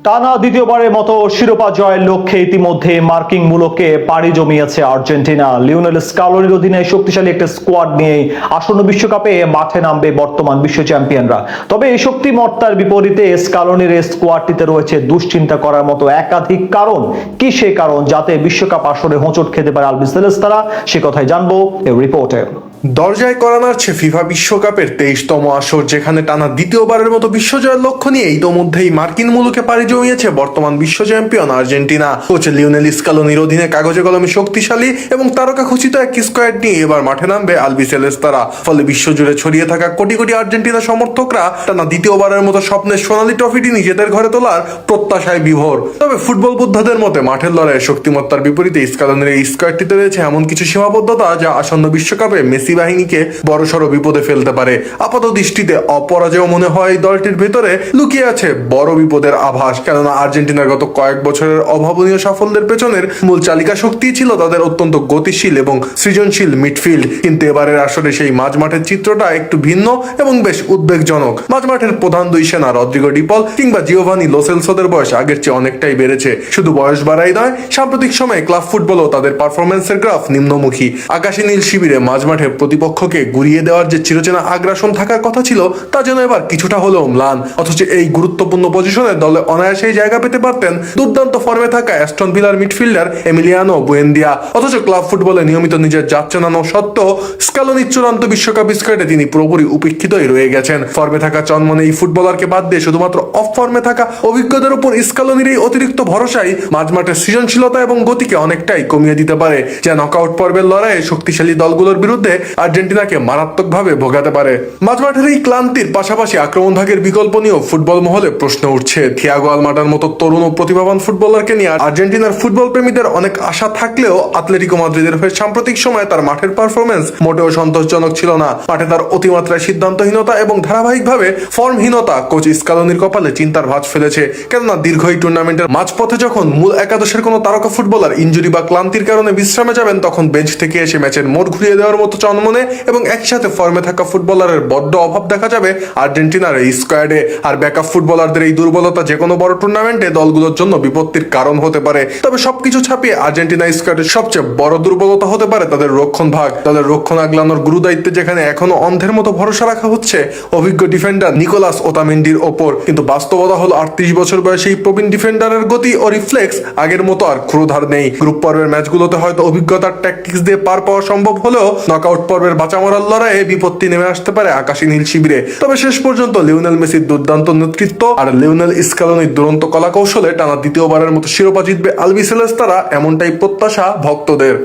টানা দ্বিতীয়বারের মতো শিরোপা জয়ের লক্ষ্যে ইতিমধ্যে মার্কিং মূলকে পাড়ি জমিয়েছে আর্জেন্টিনা। লিওনেল স্কালোনির অধীনে শক্তিশালী একটা স্কোয়াড নিয়ে আসন্ন বিশ্বকাপে মাঠে নামবে বর্তমান বিশ্ব চ্যাম্পিয়নরা। তবে এই শক্তিমত্তার বিপরীতে স্কালোনির এই স্কোয়াডটিতে রয়েছে দুশ্চিন্তা করার মতো একাধিক কারণ। কি সেই কারণ যাতে বিশ্বকাপ আসরে হোঁচট খেতে পারে আলবিসেলেস্তারা, সে কথাই জানবো এই রিপোর্টে। দরজায় করা নাড়ছে ফিফা বিশ্বকাপের 23তম আসর, যেখানে টানা দ্বিতীয়বারের মতো বিশ্বজয়ের লক্ষ্য নিয়ে ইতোমধ্যেই মার্কিন মুলুকে পাড়ি জমিয়েছে বর্তমান বিশ্ব চ্যাম্পিয়ন আর্জেন্টিনা। কোচ লিওনেল স্কালোনির অধীনে কাগজে কলমে শক্তিশালী এবং তারকা খচিত এক স্কোয়াড নিয়ে এবার মাঠে নামবে আলবিসেলেস্তারা। ফলে বিশ্বজুড়ে ছড়িয়ে থাকা কোটি কোটি আর্জেন্টিনা সমর্থকরা টানা দ্বিতীয়বারের মতো স্বপ্নের সোনালী ট্রফিটি নিজেদের ঘরে তোলার প্রত্যাশায় বিভোর। তবে ফুটবল যোদ্ধাদের মতে মাঠের লড়াইয়ে শক্তিমত্তার বিপরীতে স্কালোনির এই স্কোয়াডটিতে রয়েছে এমন কিছু সীমাবদ্ধতা যা আসন্ন বিশ্বকাপে মেসি বাহিনীকে বড়সড় বিপদে ফেলতে পারে। আপাত দৃষ্টিতে অপরাজেয় মনে হয় এই দলটির ভেতরে লুকিয়ে আছে বড় বিপদের আভাস, কেননা আর্জেন্টিনার গত কয়েক বছরের অভাবনীয় সাফল্যের পেছনের মূল চালিকা শক্তি ছিল তাদের অত্যন্ত গতিশীল এবং সৃজনশীল মিডফিল্ড। কিন্তু এবারের আসরে সেই মাঝমাঠের চিত্রটা একটু ভিন্ন এবং বেশ উদ্বেগজনক। মাঝমাঠের প্রধান দুই সেনা রদ্রিগো ডিপল কিংবা জিওভানি লো সেলসোদের বয়স আগের চেয়ে অনেকটাই বেড়েছে। শুধু বয়স বাড়াই নয়, সাম্প্রতিক সময়ে ক্লাব ফুটবলও তাদের পারফরমেন্সের গ্রাফ নিম্নমুখী। আকাশী নীল শিবিরে মাঝমাঠে প্রতিপক্ষকে গুড়িয়ে দেওয়ার যে চিরচেনা আগ্রাসন থাকার কথা ছিল তা যেন এবার কিছুটা হলেও ম্লান। অথচ এই গুরুত্বপূর্ণ পজিশনে দলে অনায়াসেই জায়গা পেতে পারতেন দুর্দান্ত ফর্মে থাকা অ্যাস্টন ভিলার মিডফিল্ডার এমিলিয়ানো বুয়েন্দিয়া। অথচ ক্লাব ফুটবলে নিয়মিত নিজের জাত চেনানো সত্ত্বেও স্কালোনির চূড়ান্ত বিশ্বকাপ স্কোয়াডে তিনি পুরোপুরি উপেক্ষিতই রয়ে গেছেন। ফর্মে থাকা চনমনে এই ফুটবলারকে বাদ দিয়ে শুধুমাত্র অফ ফর্মে থাকা অভিজ্ঞদের উপর স্কালোনির এই অতিরিক্ত ভরসাই মাঝমাঠের সৃজনশীলতা এবং গতিকে অনেকটাই কমিয়ে দিতে পারে, যা নকআউট পর্বের লড়াইয়ে শক্তিশালী দলগুলোর বিরুদ্ধে আর্জেন্টিনাকে মারাত্মকভাবে ভোগাতে পারে। মাঝমাঠের এই ক্লান্তির পাশাপাশি আক্রমণ ভাগের বিকল্প নিয়েও ফুটবল মহলে প্রশ্ন উঠছে। থিয়াগো আলমাডার মতো তরুণ ও প্রতিভাবান ফুটবলারকে নিয়ে আর্জেন্টিনার ফুটবল প্রেমীদের অনেক আশা থাকলেও আতলেটিকো মাদ্রিদের হয়ে সাম্প্রতিক সময়ে তার মাঠের পারফরমেন্স মোটেও সন্তোষজনক ছিল না। মাঠে তার অতিমাত্রায় সিদ্ধান্তহীনতা এবং ধারাবাহিকভাবে ফর্মহীনতা কোচ স্কালোনির কপালে চিন্তার ভাঁজ ফেলেছে। কেননা দীর্ঘ এই টুর্নামেন্টের মাঝপথে যখন মূল একাদশের কোনো তারকা ফুটবলার ইনজুরি বা ক্লান্তির কারণে বিশ্রামে যাবেন, তখন বেঞ্চ থেকে এসে ম্যাচের মোড় ঘুরিয়ে দেওয়ার মতো চনমনে এবং একসাথে ফর্মে থাকা ফুটবলারের বড্ড অভাব দেখা যাবে আর্জেন্টিনার এই স্কোয়াডে। আর ব্যাকআপ ফুটবলারদের এই দুর্বলতা যে কোনো বড় টুর্নামেন্টে দলগুলোর জন্য বিপত্তির কারণ হতে পারে। তবে সবকিছু ছাপিয়ে আর্জেন্টিনা স্কোয়াডের সবচেয়ে বড় দুর্বলতা হতে পারে তাদের রক্ষণ ভাগ। তাদের রক্ষণ আগলানোর গুরুদায়িত্বে যেখানে এখনো অন্ধের মতো ভরসা রাখা হচ্ছে অভিজ্ঞ ডিফেন্ডার নিকোলাস ওতামেন্ডির ওপর, কিন্তু বাস্তবতা হলো 38 বছর বয়সী এই প্রবীণ ডিফেন্ডারের গতি ও রিফ্লেক্স আগের মতো আর ক্ষুরধার নেই। গ্রুপ পর্বের ম্যাচগুলোতে হয়তো অভিজ্ঞতার ট্যাকটিক্স দিয়ে পার পাওয়া সম্ভব হলেও নকআউট পর্বের বাঁচা মরার লড়াইয়ে বিপত্তি নেমে আসতে পারে আকাশী নীল শিবিরে। তবে শেষ পর্যন্ত লিওনেল মেসির দুর্দান্ত নেতৃত্ব আর লিওনেল স্কালোনির দুরন্ত কলা কৌশলে টানা দ্বিতীয়বারের মতো শিরোপা জিতবে আলবিসেলেস্তারা, এমনটাই প্রত্যাশা ভক্তদের।